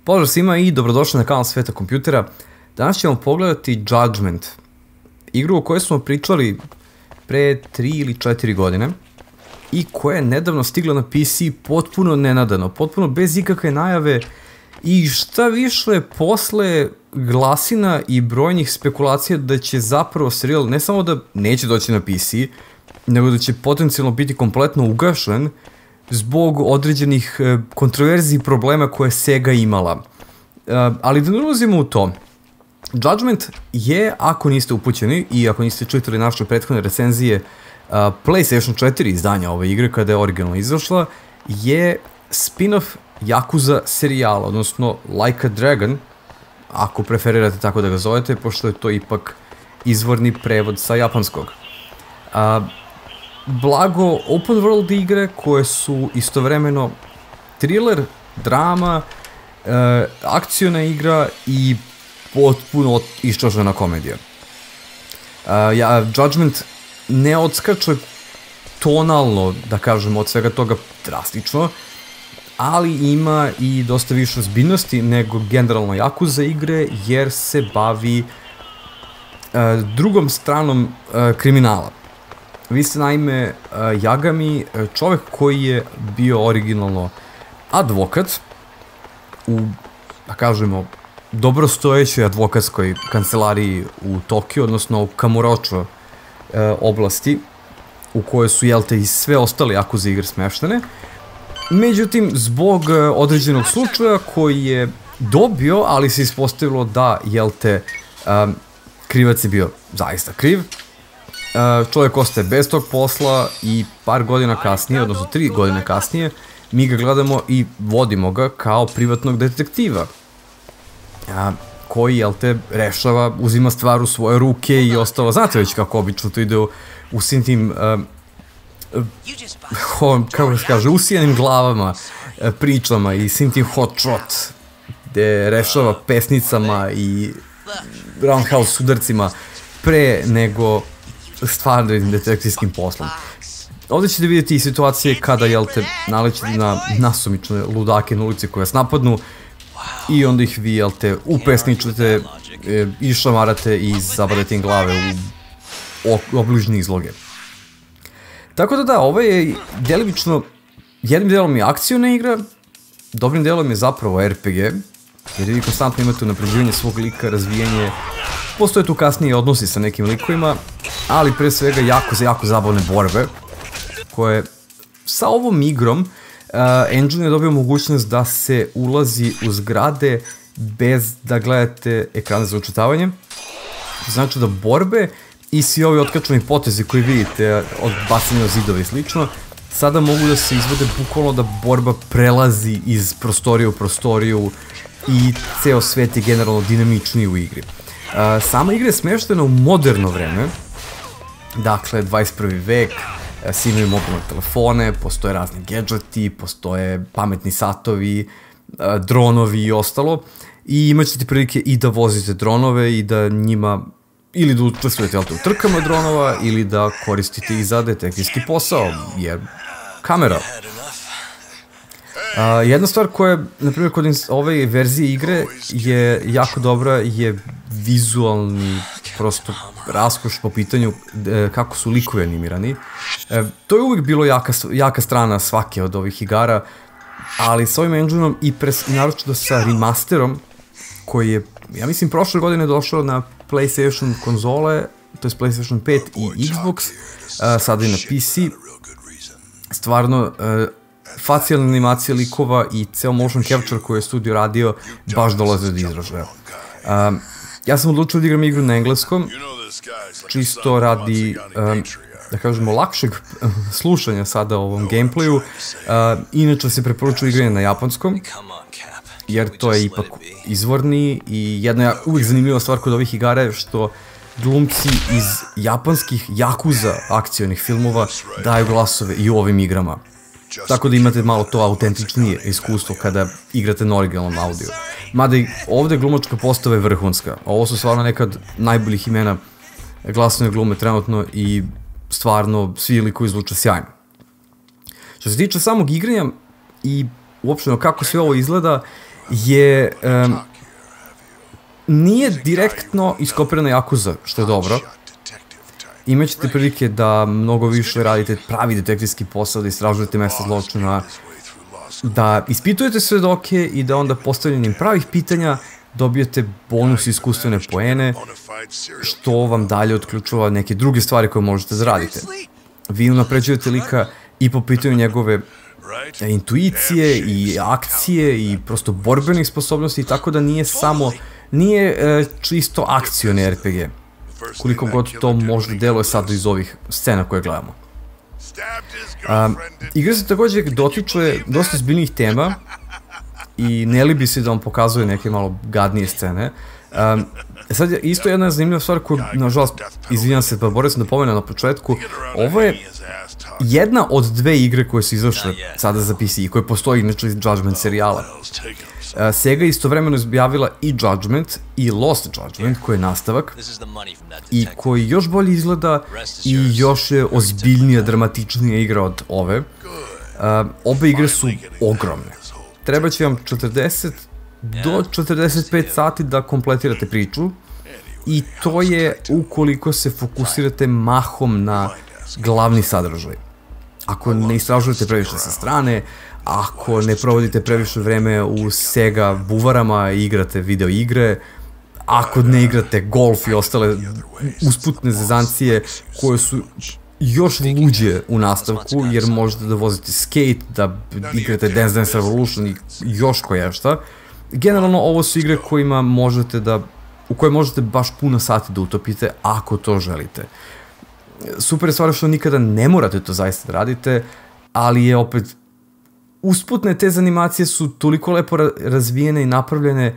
Pozdrav svima i dobrodošli na kanal Sveta kompjutera. Danas ćemo pogledati Judgment, igru o kojoj smo pričali pre 3 ili 4 godine i koja je nedavno stigla na PC potpuno nenadano, potpuno bez ikakve najave i šta više posle glasina i brojnih spekulacija da će zapravo serijal ne samo da neće doći na PC, nego da će potencijalno biti kompletno ugašen zbog određenih kontroverziji i problema koje je Sega imala. Ali da ne ulazimo u to, Judgment je, ako niste upućeni i ako niste čitali naše prethodne recenzije PlayStation 4 izdanja ove igre kada je originalno izašla, je spin-off Yakuza serijala, odnosno Like a Dragon, ako preferirate tako da ga zovete, pošto je to ipak izvorni prevod sa japanskog. Blago open world igre koje su istovremeno thriller, drama, akciona igra i potpuno iščašena komedija. Judgment ne odskače tonalno, da kažem, od svega toga drastično, ali ima i dosta više ozbiljnosti nego generalno Yakuza igre, jer se bavi drugom stranom kriminala. Vi ste naime Yagami, čovek koji je bio originalno advokat u, da kažemo, dobrostojećoj advokatskoj kancelariji u Tokiju, odnosno u Kamurocho oblasti, u kojoj su, jel te, i sve ostale Yakuza igre smeštene. Međutim, zbog određenog slučaja koji je dobio, ali se ispostavilo da, jel te, krivac je bio zaista kriv, čovjek ostaje bez tog posla i par godina kasnije, odnosno 3 godine kasnije, mi ga gledamo i vodimo ga kao privatnog detektiva, koji, jel te, rešava, uzima stvar u svoje ruke i ostalo. Znate već kako obično to ide u svim tim, kako se kaže, usijanim glavama, pričama i svim tim hot shot, gde rešava pesnicama i roundhouse sudarcima pre nego stvarnim detektivskim poslom. Ovdje ćete vidjeti i situacije kada, jel te, nalećete na nasumične ludake na ulici koje vas napadnu i onda ih vi, jel te, upesničete, išamarate i zabadete im glave u obližnje izloge. Tako da da, ovo je delimično, jednim delom je akciona igra, dobrim delom je zapravo RPG, jer vi konstantno imate unapređivanje svog lika, razvijanje, postoje tu kasnije odnosi sa nekim likovima, ali pre svega jako zabavne borbe, koje sa ovom igrom engine je dobio mogućnost da se ulazi u zgrade bez da gledate ekrane za učitavanje. Znači da borbe i svi ovi otkačani potezi koji vidite od bacanja na zidove i slično, sada mogu da se izvode bukvalno da borba prelazi iz prostorije u prostoriju i ceo svet je generalno dinamičniji u igri. Sama igra je smeštena u moderno vreme, dakle 21. vek, svi imaju mobilne telefone, postoje razni gadžeti, postoje pametni satovi, dronovi i ostalo, i imat ćete prilike i da vozite dronove i da njima, ili da učestvujete u trkama dronova, ili da koristite i za detektivski posao, jer kamera. Jedna stvar koja, na primjer, kod ove verzije igre je jako dobra je vizualni prosto raskoš po pitanju kako su likovi animirani. To je uvijek bilo jaka strana svake od ovih igara, ali s ovim engine-om i naročito sa remasterom koji je, ja mislim, prošle godine došao na PlayStation konzole, to je PlayStation 5 i Xbox, sada i na PC. Stvarno, facijalna animacija likova i ceo motion capture koji je studio radio baš dolaze do izražaja. Ja sam odlučio da igram igru na engleskom, čisto radi, da kažemo, lakšeg slušanja sada o ovom gameplayu. Inače se preporučuje igranje na japanskom, jer to je ipak izvorni, i jedna uvijek zanimljiva stvar kod ovih igara je što glumci iz japanskih Yakuza akcionih filmova daju glasove i u ovim igrama. Tako da imate malo to autentičnije iskustvo kada igrate na originalnom audio. Mada i ovde glumačka postava je vrhunska. Ovo su stvarno neka od najboljih imena glasovne glume trenutno i stvarno svi likovi zvuče sjajno. Što se tiče samog igranja i uopšteno kako sve ovo izgleda, je nije direktno iskopirana Yakuza, što je dobro. Imaćete prilike da mnogo više radite pravi detektivski posao, da istražujete mesta zločina, da ispitujete svedoke i da onda postavljanjem pravih pitanja dobijete bonus iskustvene poene, što vam dalje otključava neke druge stvari koje možete da radite. Vi unapređujete lika i po pitanju njegove intuicije i akcije i prosto borbenih sposobnosti, tako da nije čisto akcioni RPG. Koliko god to možda deluje sad iz ovih scena koje gledamo. Igra se također dotiče dosta zbiljnih tema i ne libi se da vam pokazuje neke malo gadnije scene. Sad je isto jedna zanimljiva stvar koju, nažalost, izvinjam se, pa borio sam da pomenem na početku, ovo je jedna od dve igre koje su izašle sada za PC i koje postoji inače iz Judgment serijala. Sega je istovremeno objavila i Judgment i Lost Judgment, koji je nastavak i koji još bolje izgleda i još je ozbiljnija, dramatičnija igra od ove. Obe igre su ogromne. Treba će vam 40 do 45 sati da kompletirate priču i to je ukoliko se fokusirate mahom na glavni sadržaj. Ako ne istražujete previše sa strane, ako ne provodite previše vreme u Sega buvarama i igrate video igre, ako ne igrate golf i ostale usputne zezancije koje su još luđe u nastavku, jer možete da vozite skate, da igrate Dance Dance Revolution i još koješta. Generalno ovo su igre u koje možete baš puno sati da utopite ako to želite. Super je stvar što nikada ne morate to zaista da radite, ali je opet usputne te animacije su toliko lepo razvijene i napravljene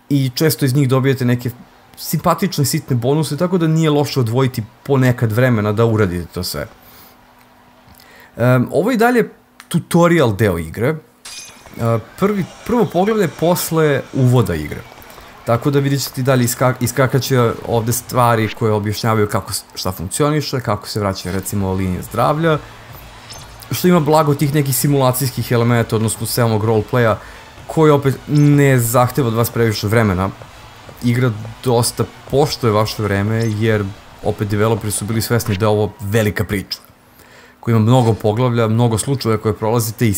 i često iz njih dobijete neke simpatične sitne bonuse, tako da nije loše odvojiti ponekad vremena da uradite to sve. Ovo je dalje tutorial deo igre. Prvo poglavlje posle uvoda igre. Tako da vidjet ćete i dalje iskakaće ovde stvari koje objašnjavaju kako šta funkcioniše, kako se vraća recimo linija zdravlja, što ima blago tih nekih simulacijskih elementa, odnosno samog roleplaya, koji opet ne zahteva od vas previše vremena. Igra dosta poštuje vaše vreme, jer opet developeri su bili svesni da je ovo velika priča, koja ima mnogo poglavlja, mnogo slučajeva koje prolazite i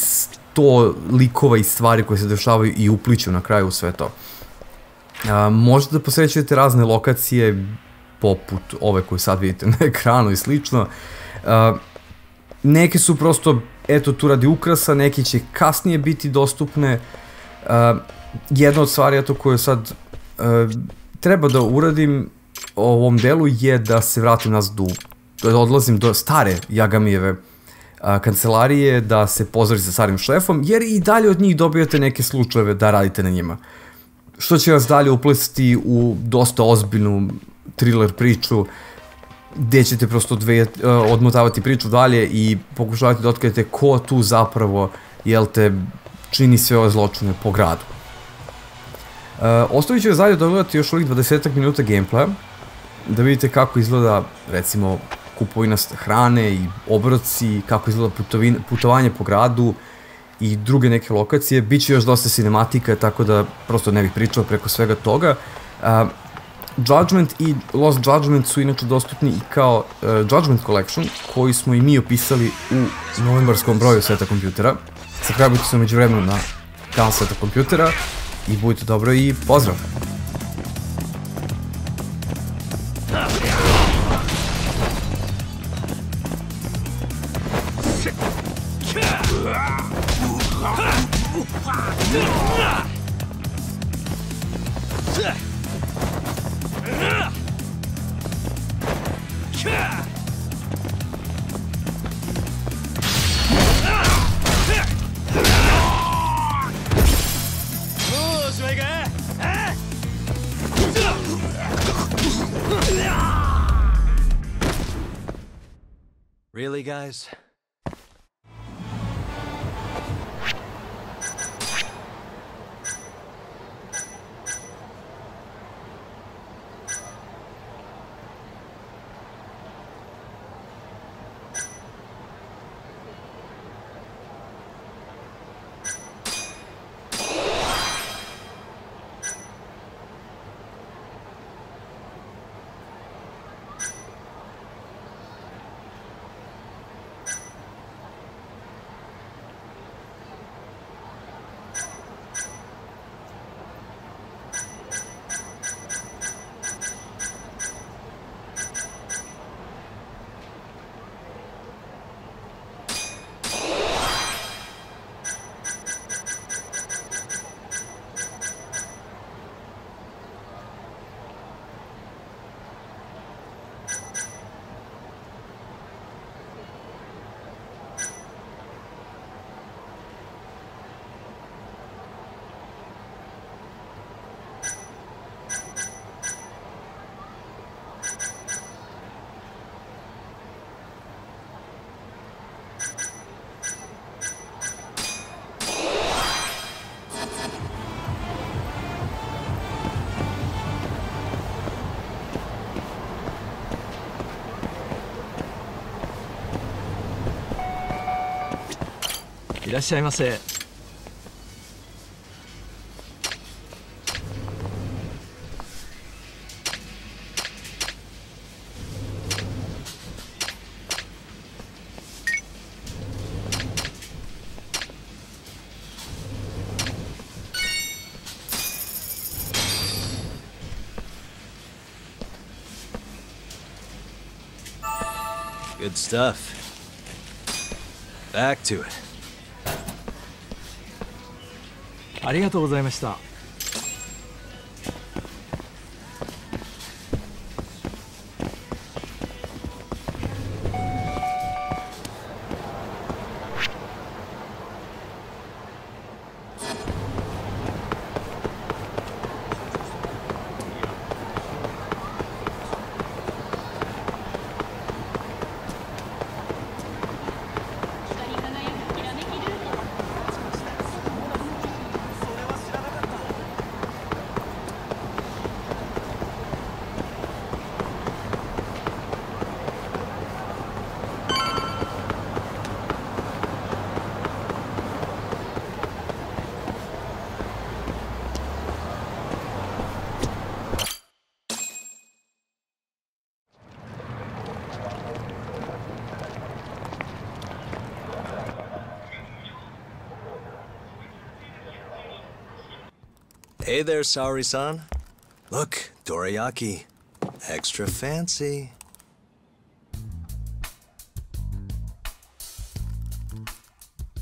100 likova i stvari koje se dešavaju i upliću na kraju u sve to. Možete da posrećujete razne lokacije, poput ove koje sad vidite na ekranu i slično. Neke su prosto, eto, tu radi ukrasa, neke će kasnije biti dostupne. Jedna od stvari, eto, koju sad treba da uradim u ovom delu je da se vratim nazad da odlazim do stare Yagamijeve kancelarije, da se pozdravim sa starim šefom, jer i dalje od njih dobijate neke slučajeve da radite na njima. Što će vas dalje uplesti u dosta ozbiljnu thriller priču, gde ćete prosto odmotavati priču dalje i pokušavati da otkrijete ko tu zapravo, jel te, čini sve ove zločine po gradu. Ostavit ću vas dalje dogledati još ovih 20 minuta gameplaya, da vidite kako izgleda, recimo, kupovina hrane i obroci, kako izgleda putovanje po gradu i druge neke lokacije. Biće još dosta cinematika, tako da prosto ne bih pričao preko svega toga. Judgment i Lost Judgment su inače dostupni i kao Judgment Collection, koji smo i mi opisali u novembarskom broju Sveta kompjutera. Subscribe-ujte se umeđu vremenu na kanal Sveta kompjutera i budite dobro i pozdrav! Really, guys? らっしゃいませ。Good stuff. Back to it. ありがとうございました。Hey there, Saori-san. Look, dorayaki. Extra fancy.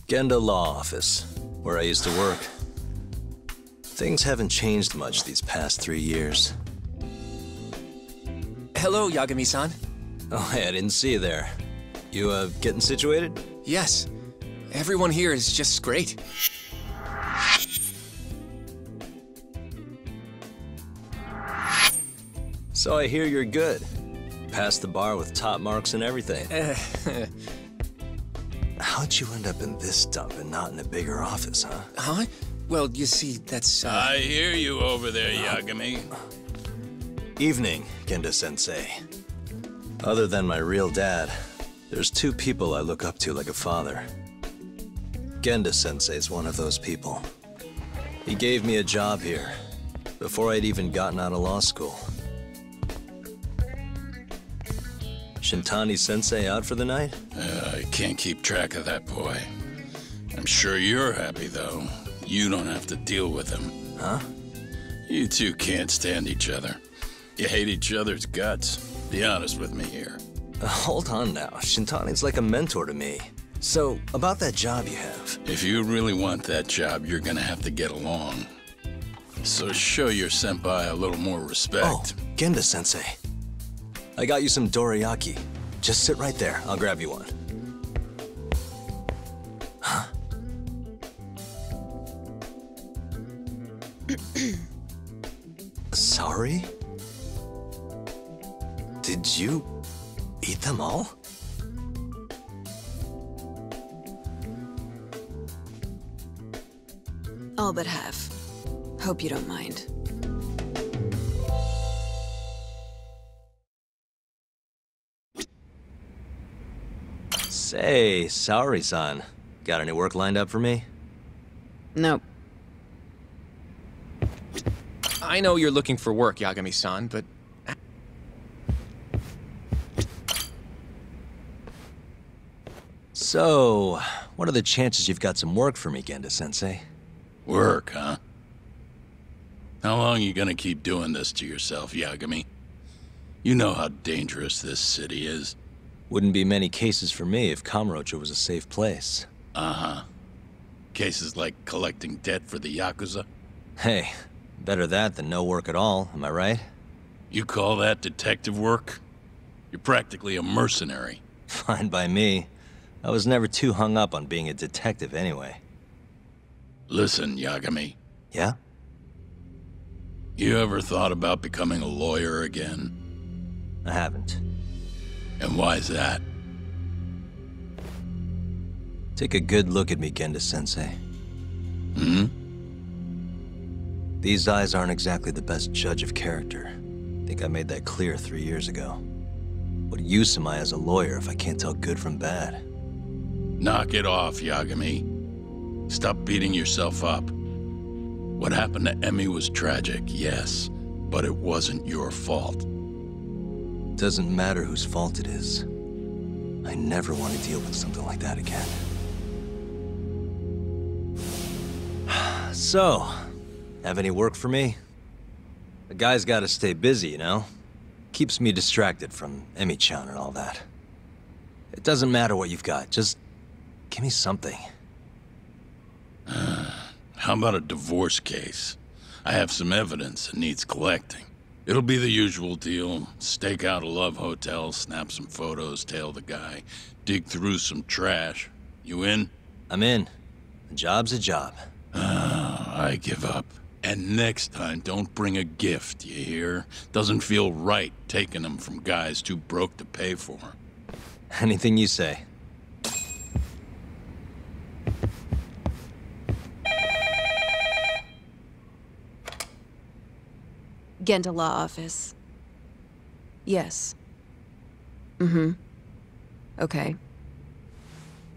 Genda Law Office, where I used to work. Things haven't changed much these past 3 years. Hello, Yagami-san. Oh, hey, I didn't see you there. You, getting situated? Yes, everyone here is just great. So I hear you're good. Passed the bar with top marks and everything. How'd you end up in this dump and not in a bigger office, huh? Huh? Well, you see, that's, I hear you over there, Yagami. Evening, Genda-sensei. Other than my real dad, there's 2 people I look up to like a father. Genda-sensei's one of those people. He gave me a job here, before I'd even gotten out of law school. Shintani-sensei out for the night? I can't keep track of that boy. I'm sure you're happy, though. You don't have to deal with him. Huh? You two can't stand each other. You hate each other's guts. Be honest with me here. Hold on now. Shintani's like a mentor to me. So, about that job you have. If you really want that job, you're gonna have to get along. So show your senpai a little more respect. Oh, Genda-sensei. I got you some dorayaki. Just sit right there. I'll grab you one. Huh? Sorry? Did you eat them all? All but half. Hope you don't mind. Say, Saori-san, got any work lined up for me? Nope. I know you're looking for work, Yagami-san, but... So, what are the chances you've got some work for me, Genda-sensei? Work, huh? How long you gonna keep doing this to yourself, Yagami? You know how dangerous this city is. Wouldn't be many cases for me if Kamurocho was a safe place. Uh-huh. Cases like collecting debt for the Yakuza? Hey, better that than no work at all, am I right? You call that detective work? You're practically a mercenary. Fine by me. I was never too hung up on being a detective anyway. Listen, Yagami. Yeah? You ever thought about becoming a lawyer again? I haven't. And why's that? Take a good look at me, Genda-sensei. Hmm? These eyes aren't exactly the best judge of character. Think I made that clear 3 years ago. What use am I as a lawyer if I can't tell good from bad? Knock it off, Yagami. Stop beating yourself up. What happened to Emmy was tragic, yes, but it wasn't your fault. Doesn't matter whose fault it is. I never want to deal with something like that again. So, have any work for me? The guy's gotta stay busy, you know? Keeps me distracted from Emmy-chan and all that. It doesn't matter what you've got, just give me something. How about a divorce case? I have some evidence that needs collecting. It'll be the usual deal. Stake out a love hotel, snap some photos, tail the guy, dig through some trash. You in? I'm in. A job's a job. I give up. And next time, don't bring a gift, you hear? Doesn't feel right taking them from guys too broke to pay for. Anything you say. Genda Law Office. Yes. Mm-hmm. Okay.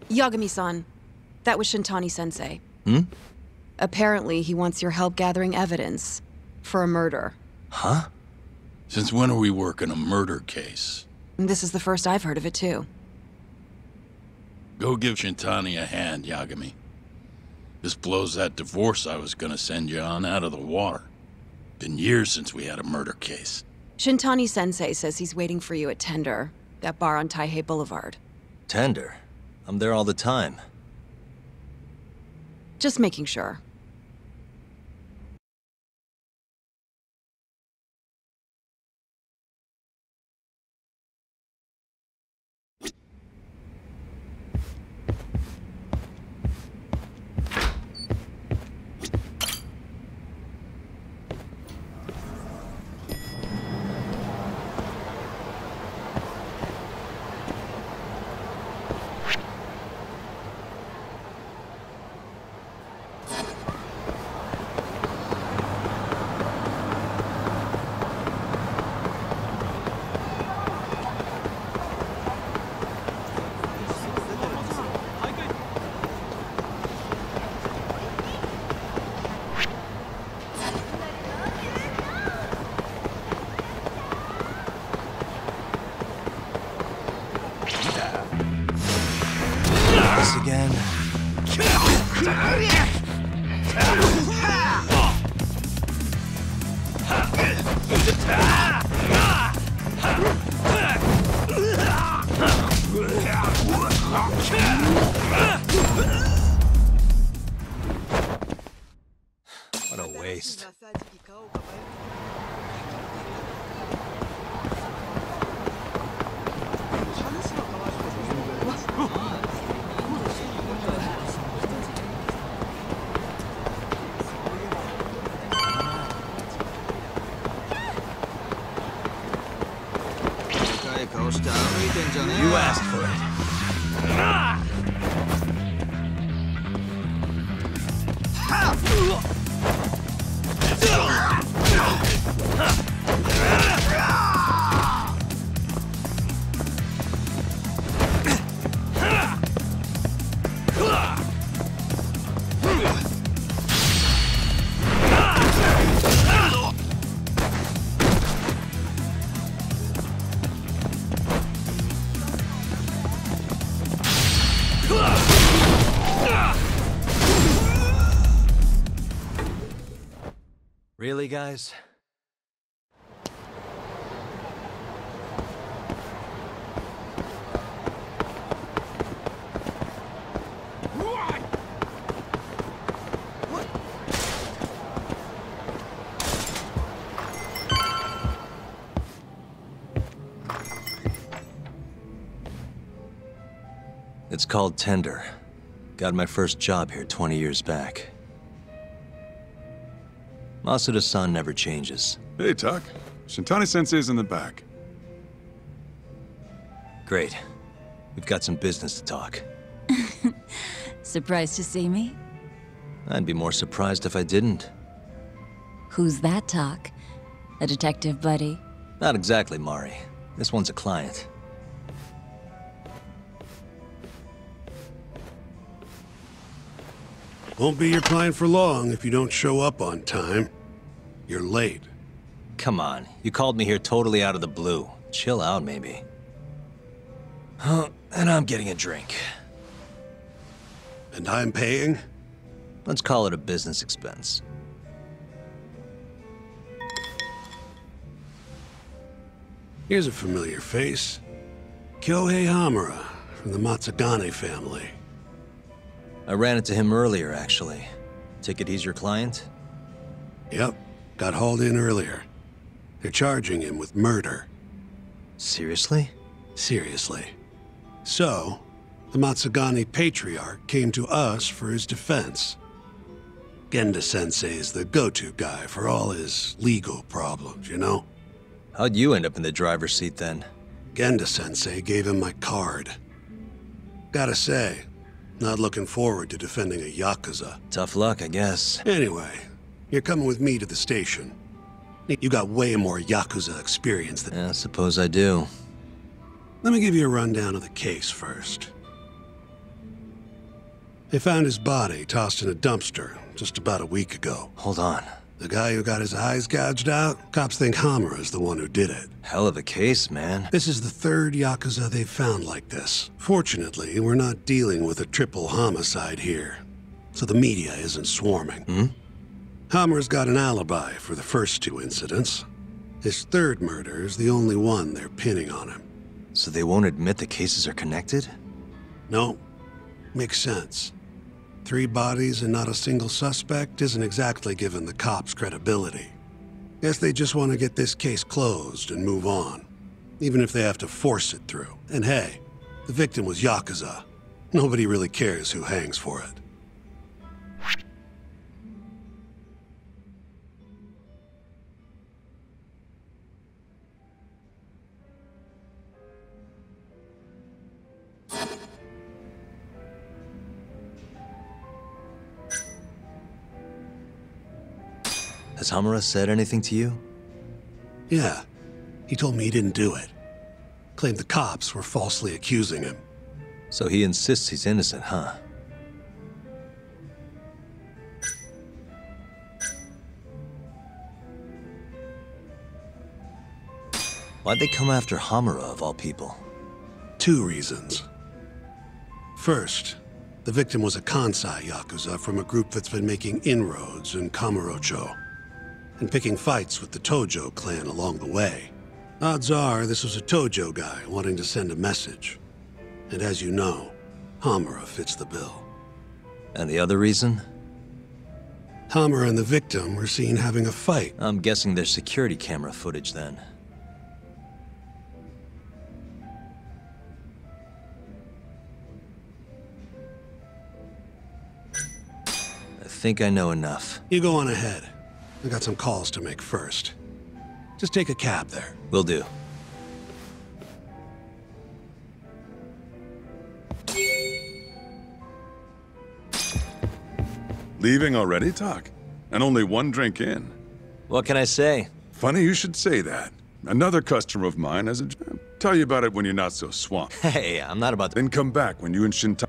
Yagami-san, that was Shintani-sensei. Hmm? Apparently, he wants your help gathering evidence for a murder. Huh? Since when are we working a murder case? This is the first I've heard of it, too. Go give Shintani a hand, Yagami. This blows that divorce I was gonna send you on out of the water. Been years since we had a murder case. Shintani-sensei says he's waiting for you at Tender, that bar on Taihei Boulevard. Tender? I'm there all the time. Just making sure. Again. What a waste. You asked for it. Really, guys? It's called Tender. Got my first job here 20 years back. Masuda-san never changes. Hey, Tuck. Shintani-sensei's in the back. Great. We've got some business to talk. Surprised to see me? I'd be more surprised if I didn't. Who's that, Talk? A detective buddy? Not exactly, Mari. This one's a client. Won't be your client for long if you don't show up on time. You're late. Come on, you called me here totally out of the blue. Chill out, maybe. Huh, and I'm getting a drink. And I'm paying? Let's call it a business expense. Here's a familiar face. Kyohei Hamura, from the Matsugane family. I ran into him earlier, actually. Take it he's your client? Yep, got hauled in earlier. They're charging him with murder. Seriously? Seriously. So, the Matsugane patriarch came to us for his defense. Genda-sensei is the go-to guy for all his legal problems, you know? How'd you end up in the driver's seat then? Genda-sensei gave him my card. Gotta say, not looking forward to defending a Yakuza. Tough luck, I guess. Anyway, you're coming with me to the station. You got way more Yakuza experience than... Yeah, I suppose I do. Let me give you a rundown of the case first. They found his body tossed in a dumpster just about a week ago. Hold on. The guy who got his eyes gouged out, cops think Hamura is the one who did it. Hell of a case, man. This is the third Yakuza they've found like this. Fortunately, we're not dealing with a triple homicide here, so the media isn't swarming. Hamura's got an alibi for the first two incidents. His third murder is the only one they're pinning on him. So they won't admit the cases are connected? No, makes sense. 3 bodies and not a single suspect isn't exactly giving the cops credibility. Guess they just want to get this case closed and move on, even if they have to force it through. And hey, the victim was Yakuza. Nobody really cares who hangs for it. Has Hamura said anything to you? Yeah, he told me he didn't do it. Claimed the cops were falsely accusing him. So he insists he's innocent, huh? Why'd they come after Hamura, of all people? 2 reasons. First, the victim was a Kansai Yakuza from a group that's been making inroads in Kamurocho, and picking fights with the Tojo clan along the way. Odds are this was a Tojo guy wanting to send a message. And as you know, Hamura fits the bill. And the other reason? Hamura and the victim were seen having a fight. I'm guessing there's security camera footage then. I think I know enough. You go on ahead. I got some calls to make first. Just take a cab there. Will do. Leaving already, Talk? And only 1 drink in. What can I say? Funny you should say that. Another customer of mine has a... Tell you about it when you're not so swamped. Hey, I'm not about to... Then come back when you and Shintani...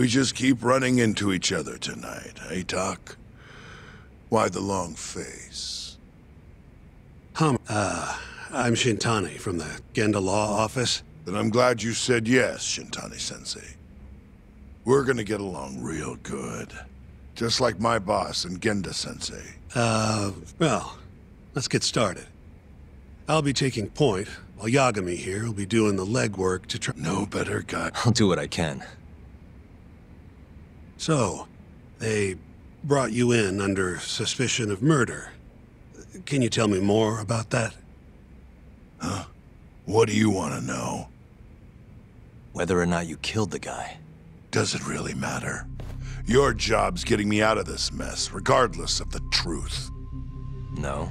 We just keep running into each other tonight, eh, Doc? Why the long face? I'm Shintani from the Genda Law Office. Then I'm glad you said yes, Shintani-sensei. We're gonna get along real good. Just like my boss and Genda-sensei. Well, let's get started. I'll be taking point, while Yagami here will be doing the legwork to try— No better guy. I'll do what I can. So, they brought you in under suspicion of murder. Can you tell me more about that? Huh? What do you want to know? Whether or not you killed the guy. Does it really matter? Your job's getting me out of this mess, regardless of the truth. No.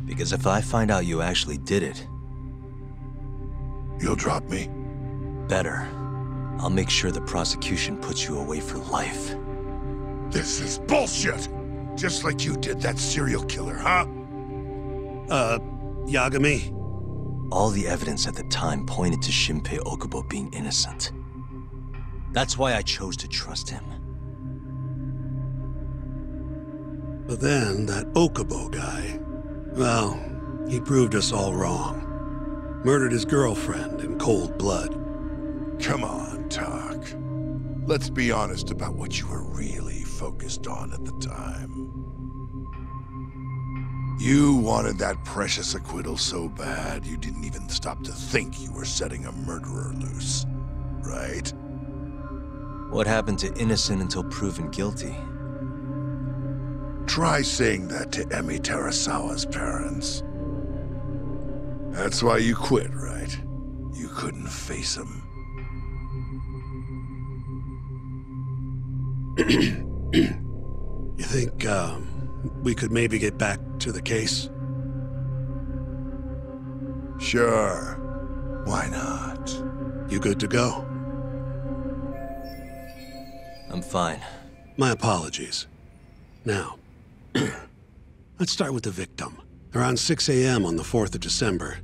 Because if I find out you actually did it... You'll drop me? Better. I'll make sure the prosecution puts you away for life. This is bullshit! Just like you did that serial killer, huh? Yagami? All the evidence at the time pointed to Shinpei Okubo being innocent. That's why I chose to trust him. But then, that Okubo guy, well, he proved us all wrong. Murdered his girlfriend in cold blood. Come on, Talk. Let's be honest about what you were really focused on at the time. You wanted that precious acquittal so bad, you didn't even stop to think you were setting a murderer loose, right? What happened to innocent until proven guilty? Try saying that to Emi Terasawa's parents. That's why you quit, right? You couldn't face him. You think, we could maybe get back to the case? Sure. Why not? You good to go? I'm fine. My apologies. Now, let's start with the victim. Around 6 a.m. on the 4th of December,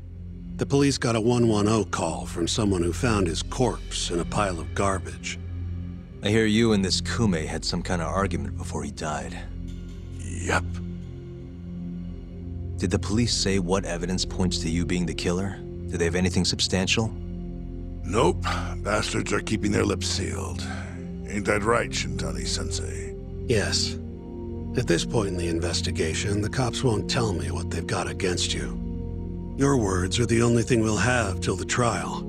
the police got a 110 call from someone who found his corpse in a pile of garbage. I hear you and this Kume had some kind of argument before he died. Yep. Did the police say what evidence points to you being the killer? Do they have anything substantial? Nope. Bastards are keeping their lips sealed. Ain't that right, Shintani-sensei? Yes. At this point in the investigation, the cops won't tell me what they've got against you. Your words are the only thing we'll have till the trial.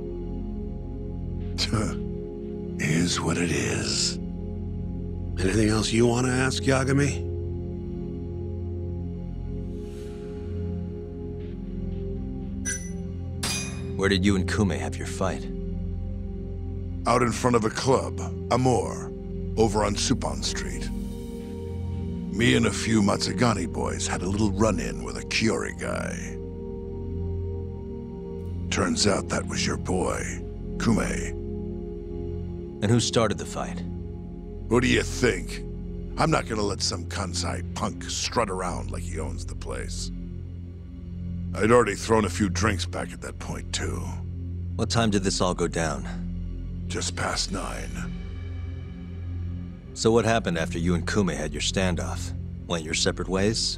Is what it is. Anything else you want to ask, Yagami? Where did you and Kume have your fight? Out in front of a club, Amor, over on Supon Street. Me and a few Matsugani boys had a little run-in with a Kiori guy. Turns out that was your boy, Kume. And who started the fight? What do you think? I'm not gonna let some Kansai punk strut around like he owns the place. I'd already thrown a few drinks back at that point, too. What time did this all go down? Just past 9. So what happened after you and Kume had your standoff? Went your separate ways?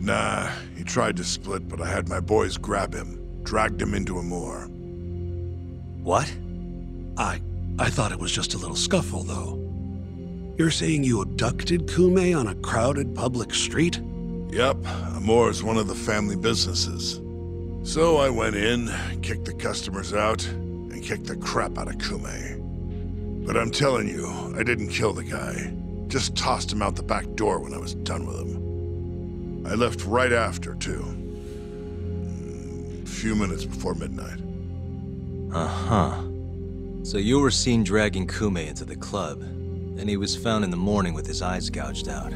Nah, he tried to split, but I had my boys grab him, dragged him into Amor. What? I thought it was just a little scuffle, though. You're saying you abducted Kume on a crowded public street? Yep, Amor's one of the family businesses. So I went in, kicked the customers out, and kicked the crap out of Kume. But I'm telling you, I didn't kill the guy. Just tossed him out the back door when I was done with him. I left right after, too. A few minutes before midnight. Uh-huh. So you were seen dragging Kume into the club, and he was found in the morning with his eyes gouged out.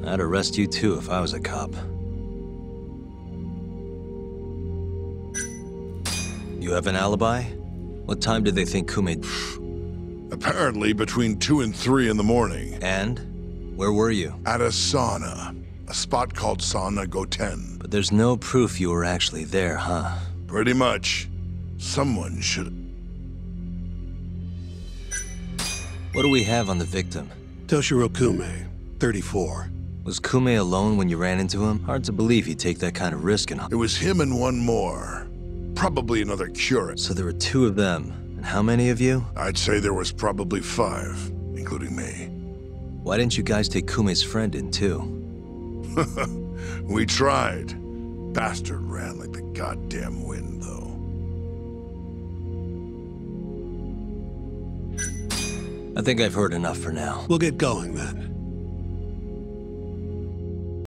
I'd arrest you too if I was a cop. You have an alibi? What time did they think Kume... Apparently between 2 and 3 in the morning. And? Where were you? At a sauna. A spot called Sauna Goten. But there's no proof you were actually there, huh? Pretty much. Someone should... What do we have on the victim? Toshiro Kume, 34. Was Kume alone when you ran into him? Hard to believe he'd take that kind of risk and... It was him and one more. Probably another curate. So there were 2 of them. And how many of you? I'd say there was probably 5, including me. Why didn't you guys take Kume's friend in too? We tried. Bastard ran like the goddamn wind, though. I think I've heard enough for now. We'll get going then.